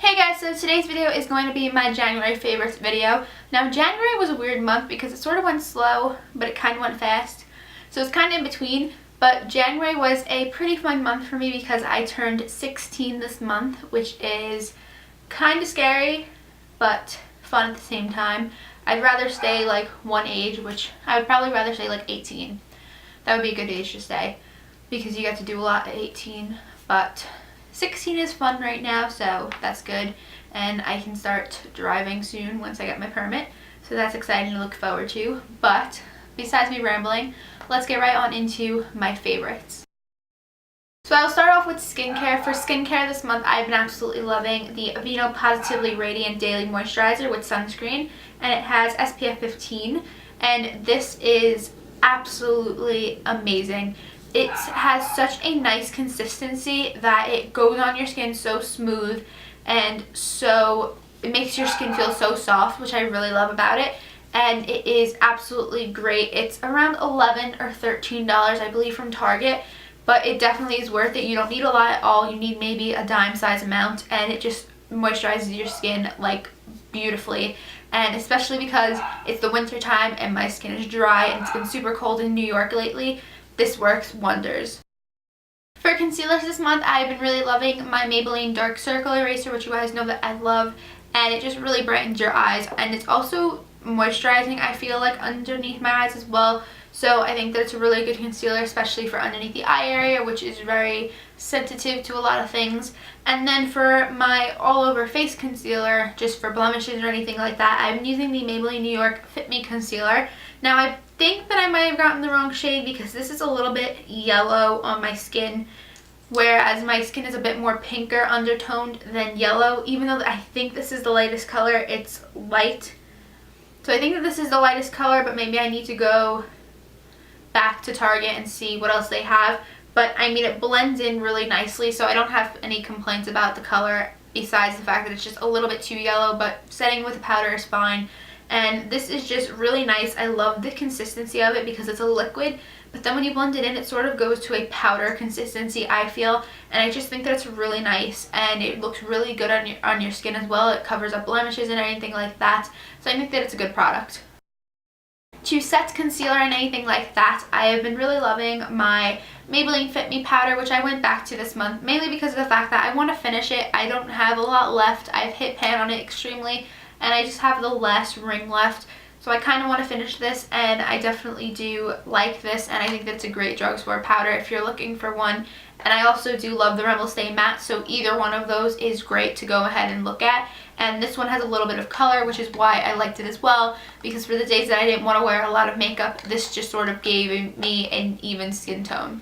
Hey guys, so today's video is going to be my January favorites video. Now January was a weird month because it sort of went slow, but it kind of went fast. So it's kind of in between, but January was a pretty fun month for me because I turned 16 this month, which is kind of scary, but fun at the same time. I'd rather stay like one age, which I would probably rather say like 18. That would be a good age to stay because you get to do a lot at 18, but 16 is fun right now, so that's good, and I can start driving soon once I get my permit, so that's exciting to look forward to. But besides me rambling, let's get right on into my favorites. So I'll start off with skincare. For skincare this month, I've been absolutely loving the Aveeno Positively Radiant Daily Moisturizer with sunscreen, and it has SPF 15, and this is absolutely amazing. It has such a nice consistency that it goes on your skin so smooth, and so it makes your skin feel so soft, which I really love about it. And it is absolutely great. It's around $11 or $13, I believe, from Target, but it definitely is worth it. You don't need a lot at all. You need maybe a dime size amount, and it just moisturizes your skin like beautifully. And especially because it's the winter time and my skin is dry and it's been super cold in New York lately, this works wonders. For concealers this month, I've been really loving my Maybelline Dark Circle Eraser, which you guys know that I love, and it just really brightens your eyes, and it's also moisturizing, I feel like, underneath my eyes as well. So I think that it's a really good concealer, especially for underneath the eye area, which is very sensitive to a lot of things. And then for my all over face concealer, just for blemishes or anything like that, I'm using the Maybelline New York Fit Me Concealer. Now I think that I might have gotten the wrong shade because this is a little bit yellow on my skin, whereas my skin is a bit more pinker undertoned than yellow. Even though I think this is the lightest color, it's light. So I think that this is the lightest color, but maybe I need to go back to Target and see what else they have. But I mean, it blends in really nicely, so I don't have any complaints about the color besides the fact that it's just a little bit too yellow, but setting with a powder is fine. And this is just really nice. I love the consistency of it because it's a liquid, but then when you blend it in, it sort of goes to a powder consistency, I feel, and I just think that it's really nice, and it looks really good on your skin as well. It covers up blemishes and anything like that, so I think that it's a good product. To set concealer and anything like that, I have been really loving my Maybelline Fit Me powder, which I went back to this month, mainly because of the fact that I want to finish it. I don't have a lot left. I've hit pan on it extremely, and I just have the last ring left. So I kind of want to finish this, and I definitely do like this, and I think that it's a great drugstore powder if you're looking for one. And I also do love the Rimmel Stay Matte, so either one of those is great to go ahead and look at. And this one has a little bit of color, which is why I liked it as well, because for the days that I didn't want to wear a lot of makeup, this just sort of gave me an even skin tone.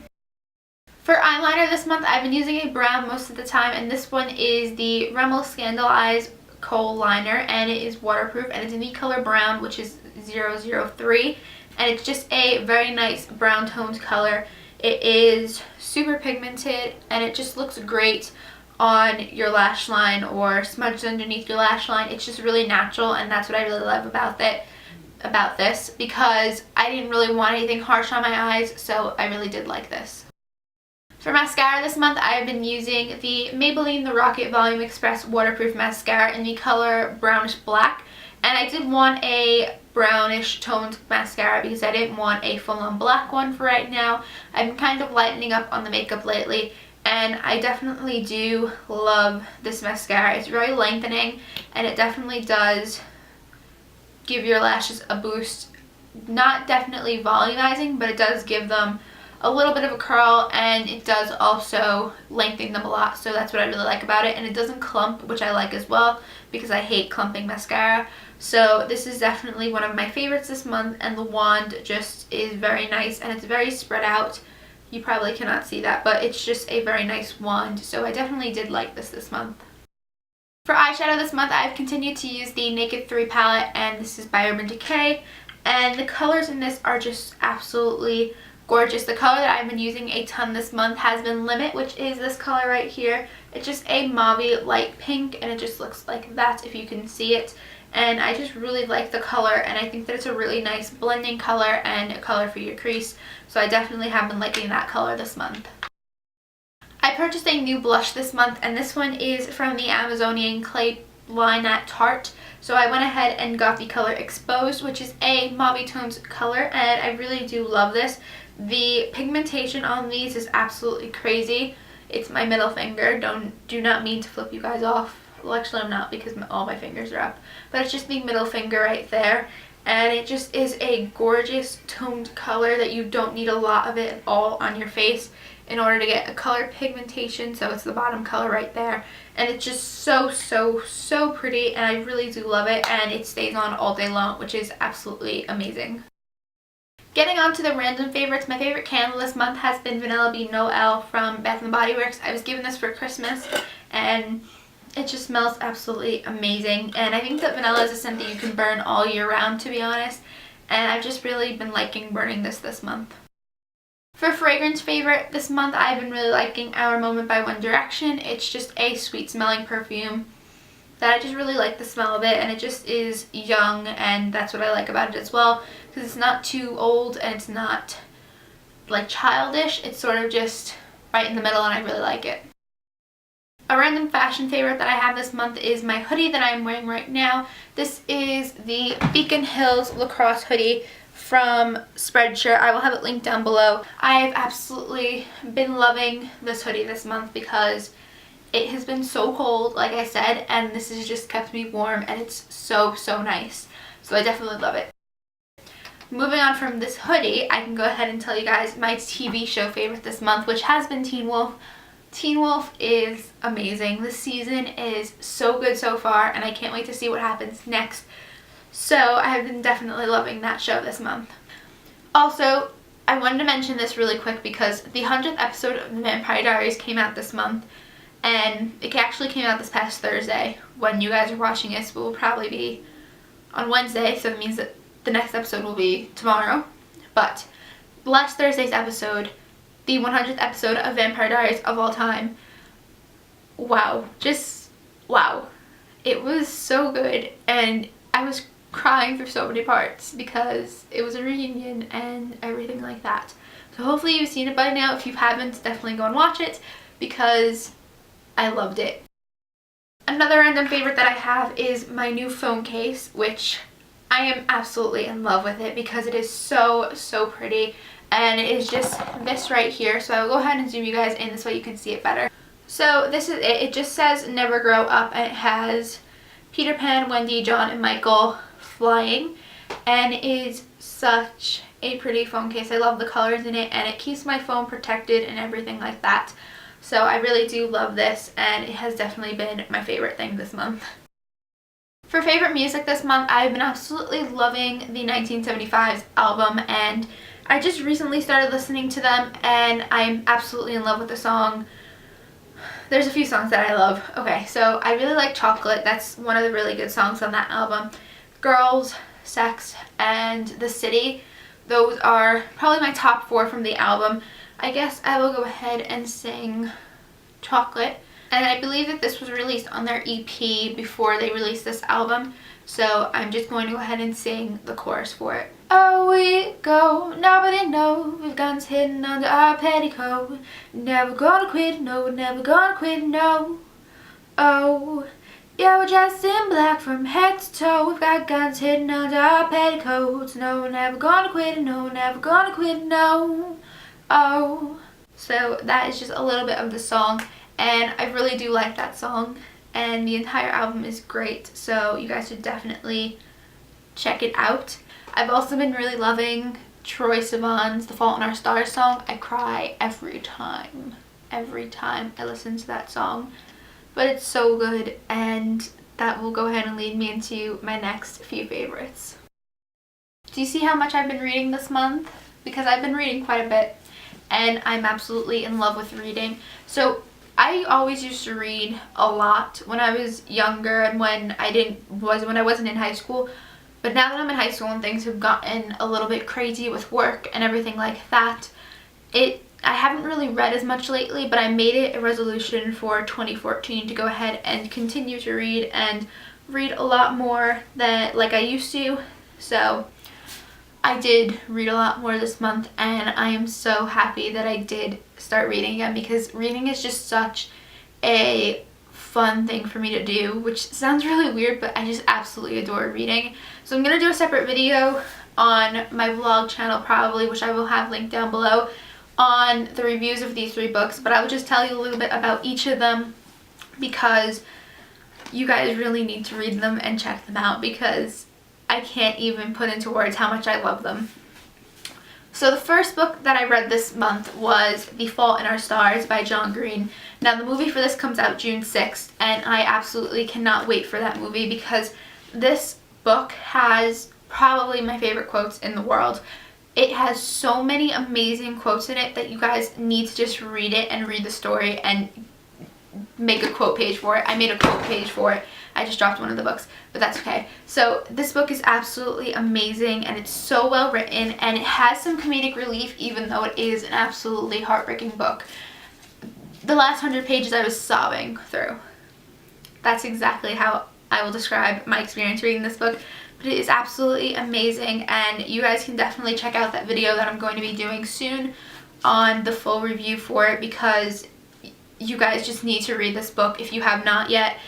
For eyeliner this month, I've been using a brown most of the time, and this one is the Rimmel Scandal Eyes Kohl Liner, and it is waterproof, and it's in the color brown, which is 003, and it's just a very nice brown toned color. It is super pigmented, and it just looks great on your lash line or smudged underneath your lash line. It's just really natural, and that's what I really love about this, because I didn't really want anything harsh on my eyes, so I really did like this. For mascara this month, I have been using the Maybelline The Rocket Volume Express Waterproof Mascara in the color Brownish Black. And I did want a brownish toned mascara because I didn't want a full-on black one for right now. I've been kind of lightening up on the makeup lately, and I definitely do love this mascara. It's very lengthening, and it definitely does give your lashes a boost. Not definitely volumizing, but it does give them a little bit of a curl, and it does also lengthen them a lot, so that's what I really like about it. And it doesn't clump, which I like as well, because I hate clumping mascara. So this is definitely one of my favorites this month, and the wand just is very nice, and it's very spread out. You probably cannot see that, but it's just a very nice wand, so I definitely did like this month. For eyeshadow this month, I've continued to use the Naked 3 palette, and this is by Urban Decay, and the colors in this are just absolutely gorgeous. The color that I've been using a ton this month has been Limit, which is this color right here. It's just a mauve light pink, and it just looks like that if you can see it. And I just really like the color, and I think that it's a really nice blending color and a color for your crease. So I definitely have been liking that color this month. I purchased a new blush this month, and this one is from the Amazonian Clay line at Tarte. So I went ahead and got the color Exposed, which is a mauve tones color, and I really do love this. The pigmentation on these is absolutely crazy. It's my middle finger. Do not mean to flip you guys off. Well, actually I'm not, because all my fingers are up. But it's just the middle finger right there. And it just is a gorgeous toned color that you don't need a lot of it at all on your face in order to get a color pigmentation. So it's the bottom color right there. And it's just so pretty, and I really do love it, and it stays on all day long, which is absolutely amazing. Getting on to the random favorites, my favorite candle this month has been Vanilla Bean Noel from Bath & Body Works. I was given this for Christmas, and it just smells absolutely amazing. And I think that vanilla is a scent that you can burn all year round, to be honest. And I've just really been liking burning this month. For fragrance favorite this month, I've been really liking Our Moment by One Direction. It's just a sweet smelling perfume that I just really like the smell of it, and it just is young, and that's what I like about it as well, because it's not too old and it's not like childish. It's sort of just right in the middle, and I really like it. A random fashion favorite that I have this month is my hoodie that I'm wearing right now. This is the Beacon Hills Lacrosse hoodie from Spreadshirt. I will have it linked down below. I've absolutely been loving this hoodie this month because it has been so cold, like I said, and this has just kept me warm, and it's so nice. So I definitely love it. Moving on from this hoodie, I can go ahead and tell you guys my TV show favorite this month, which has been Teen Wolf. Teen Wolf is amazing. This season is so good so far, and I can't wait to see what happens next. So I have been definitely loving that show this month. Also, I wanted to mention this really quick because the 100th episode of The Vampire Diaries came out this month, and it actually came out this past Thursday. When you guys are watching this, it will probably be on Wednesday, so it means that the next episode will be tomorrow. But last Thursday's episode, the 100th episode of Vampire Diaries of all time, wow, just wow. It was so good, and I was crying through so many parts because it was a reunion and everything like that. So hopefully you've seen it by now. If you haven't, definitely go and watch it because I loved it. Another random favorite that I have is my new phone case, which I am absolutely in love with it because it is so pretty, and it is just this right here. So I will go ahead and zoom you guys in this way you can see it better. So this is it. It just says Never Grow Up, and it has Peter Pan, Wendy, John, and Michael flying, and it is such a pretty phone case. I love the colors in it, and it keeps my phone protected and everything like that. So I really do love this, and it has definitely been my favorite thing this month. For favorite music this month, I've been absolutely loving the 1975's album, and I just recently started listening to them, and I'm absolutely in love with the song. There's a few songs that I love. Okay, so I really like Chocolate. That's one of the really good songs on that album. Girls, Sex, and The City. Those are probably my top 4 from the album. I guess I will go ahead and sing Chocolate. And I believe that this was released on their EP before they released this album. So I'm just going to go ahead and sing the chorus for it. Oh, we go, nobody knows, we've guns hidden under our petticoat. Never gonna quit, no, we're never gonna quit, no. Oh, yeah, we're dressed in black from head to toe. We've got guns hidden under our petticoats. No, we're never gonna quit, no, we're never gonna quit, no. Oh. So that is just a little bit of the song, and I really do like that song, and the entire album is great, so you guys should definitely check it out. I've also been really loving Troye Sivan's The Fault in Our Stars song. I cry every time I listen to that song, but it's so good, and that will go ahead and lead me into my next few favorites. Do you see how much I've been reading this month? Because I've been reading quite a bit, and I'm absolutely in love with reading. So I always used to read a lot when I was younger and when I wasn't in high school. But now that I'm in high school and things have gotten a little bit crazy with work and everything like that, I haven't really read as much lately, but I made it a resolution for 2014 to go ahead and continue to read and read a lot more than like I used to. So I did read a lot more this month, and I am so happy that I did start reading again, because reading is just such a fun thing for me to do, which sounds really weird, but I just absolutely adore reading. So I'm going to do a separate video on my vlog channel probably, which I will have linked down below, on the reviews of these 3 books, but I will just tell you a little bit about each of them because you guys really need to read them and check them out, because I can't even put into words how much I love them. So the first book that I read this month was The Fault in Our Stars by John Green. Now the movie for this comes out June 6th, and I absolutely cannot wait for that movie, because this book has probably my favorite quotes in the world. It has so many amazing quotes in it that you guys need to just read it and read the story and make a quote page for it. I made a quote page for it. I just dropped one of the books, but that's okay. So this book is absolutely amazing, and it's so well written, and it has some comedic relief even though it is an absolutely heartbreaking book. The last 100 pages I was sobbing through. That's exactly how I will describe my experience reading this book, but it is absolutely amazing, and you guys can definitely check out that video that I'm going to be doing soon on the full review for it, because you guys just need to read this book if you have not yet.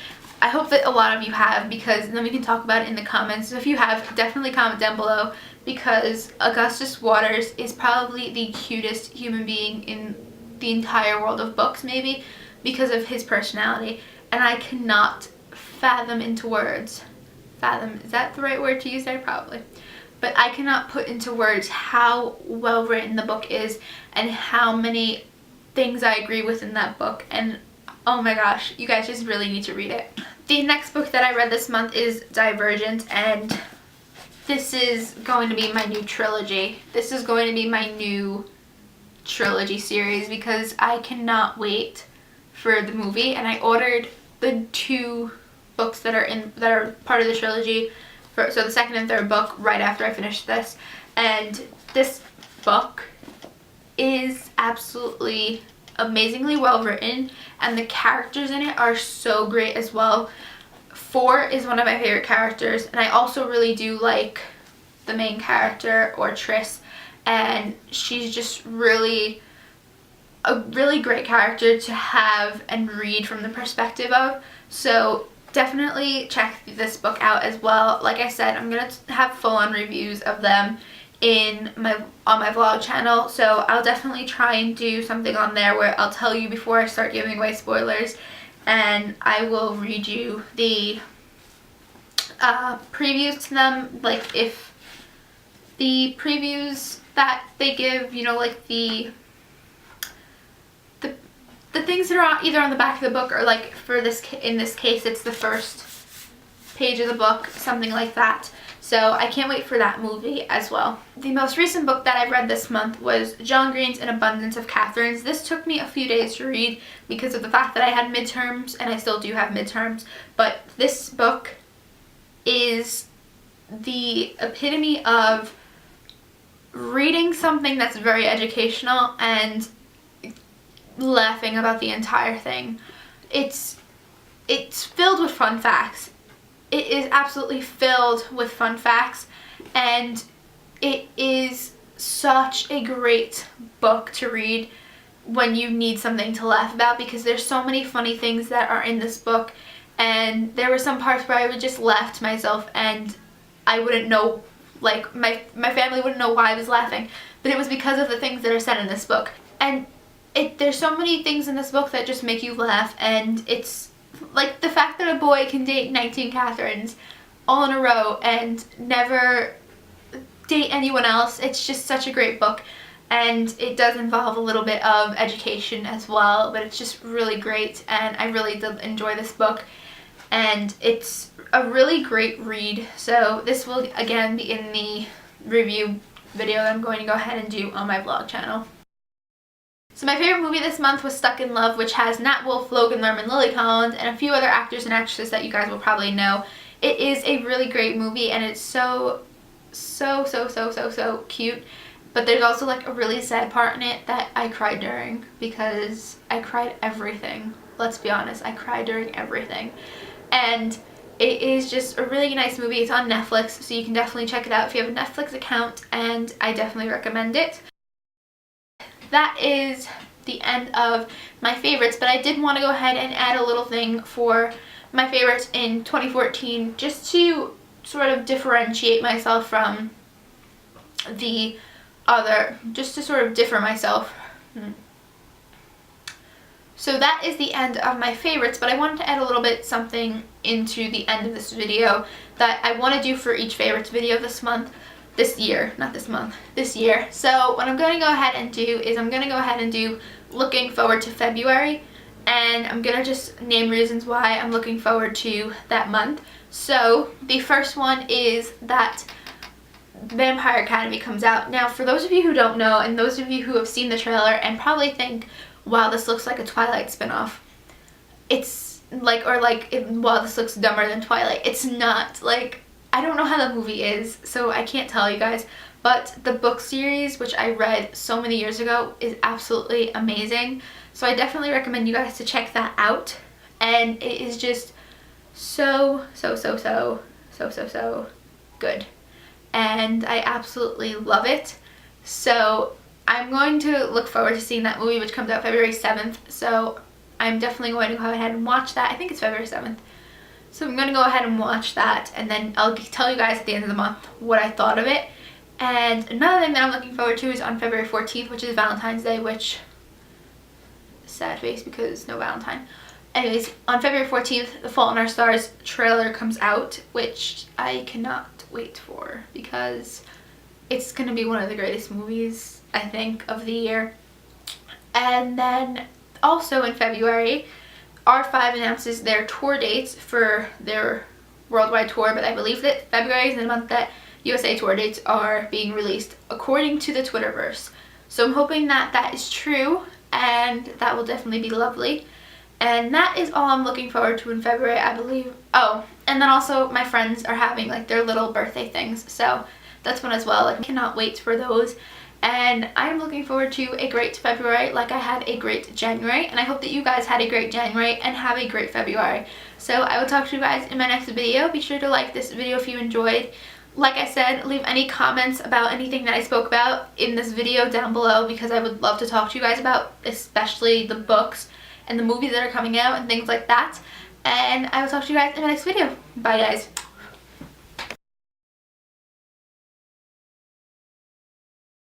I hope that a lot of you have, because then we can talk about it in the comments. So if you have, definitely comment down below, because Augustus Waters is probably the cutest human being in the entire world of books, maybe, because of his personality. And I cannot fathom into words. Fathom, is that the right word to use there? Probably. But I cannot put into words how well written the book is and how many things I agree with in that book. And oh my gosh, you guys just really need to read it. The next book that I read this month is Divergent, and this is going to be my new trilogy. This is going to be my new trilogy series, because I cannot wait for the movie, and I ordered the 2 books that are part of the trilogy, so the second and third book, right after I finished this. And this book is absolutely amazingly well written, and the characters in it are so great as well. 4 is one of my favorite characters, and I also really do like the main character, or Tris, and she's just really a really great character to have and read from the perspective of. So definitely check this book out as well. Like I said, I'm gonna have full-on reviews of them on my vlog channel, so I'll definitely try and do something on there where I'll tell you before I start giving away spoilers, and I will read you the previews to them, like if the previews that they give, you know, like the things that are either on the back of the book, or like for this, in this case it's the first page of the book, something like that. So I can't wait for that movie as well. The most recent book that I've read this month was John Green's An Abundance of Katherines. This took me a few days to read because of the fact that I had midterms, and I still do have midterms. But this book is the epitome of reading something that's very educational and laughing about the entire thing. It's filled with fun facts. It is absolutely filled with fun facts, and it is such a great book to read when you need something to laugh about, because there's so many funny things that are in this book, and there were some parts where I would just laugh to myself, and I wouldn't know, like my family wouldn't know why I was laughing, but it was because of the things that are said in this book. And there's so many things in this book that just make you laugh, and it's like the fact that a boy can date 19 Katherines all in a row and never date anyone else. It's just such a great book, and it does involve a little bit of education as well, but it's just really great, and I really did enjoy this book, and it's a really great read. So this will again be in the review video that I'm going to go ahead and do on my vlog channel. So my favorite movie this month was Stuck in Love, which has Nat Wolff, Logan Lerman, Lily Collins, and a few other actors and actresses that you guys will probably know. It is a really great movie, and it's so cute. But there's also like a really sad part in it that I cried during, because I cried everything. Let's be honest, I cried during everything. And It is just a really nice movie. It's on Netflix, so you can definitely check it out if you have a Netflix account, and I definitely recommend it. That is the end of my favorites, but I did want to go ahead and add a little thing for my favorites in 2014 just to sort of differentiate myself from the other, just to sort of differ myself. So that is the end of my favorites, but I wanted to add a little bit something into the end of this video that I want to do for each favorites video this month. This year, not this month, this year. So what I'm going to go ahead and do is I'm going to go ahead and do looking forward to February, and I'm going to just name reasons why I'm looking forward to that month. So the first one is that Vampire Academy comes out. Now for those of you who don't know, and those of you who have seen the trailer and probably think, wow, this looks like a Twilight spinoff, it's like, or like, wow, this looks dumber than Twilight. It's not. Like, I don't know how the movie is, so I can't tell you guys, but the book series, which I read so many years ago, is absolutely amazing. So I definitely recommend you guys to check that out. And it is just so good. And I absolutely love it. So I'm going to look forward to seeing that movie, which comes out February 7th. So I'm definitely going to go ahead and watch that. I think it's February 7th. So I'm going to go ahead and watch that, and then I'll tell you guys at the end of the month what I thought of it. And another thing that I'm looking forward to is on February 14th, which is Valentine's Day, which, sad face because no Valentine. Anyways, on February 14th, The Fault in Our Stars trailer comes out, which I cannot wait for because it's going to be one of the greatest movies, I think, of the year. And then also in February, R5 announces their tour dates for their worldwide tour, but I believe that February is the month that USA tour dates are being released according to the Twitterverse. So I'm hoping that that is true, and that will definitely be lovely. And that is all I'm looking forward to in February, I believe. Oh, and then also my friends are having like their little birthday things, so that's fun as well. Like, I cannot wait for those. And I'm looking forward to a great February like I had a great January, and I hope that you guys had a great January and have a great February. So I will talk to you guys in my next video. Be sure to like this video if you enjoyed. Like I said, leave any comments about anything that I spoke about in this video down below, because I would love to talk to you guys about especially the books and the movies that are coming out and things like that. And I will talk to you guys in my next video. Bye guys.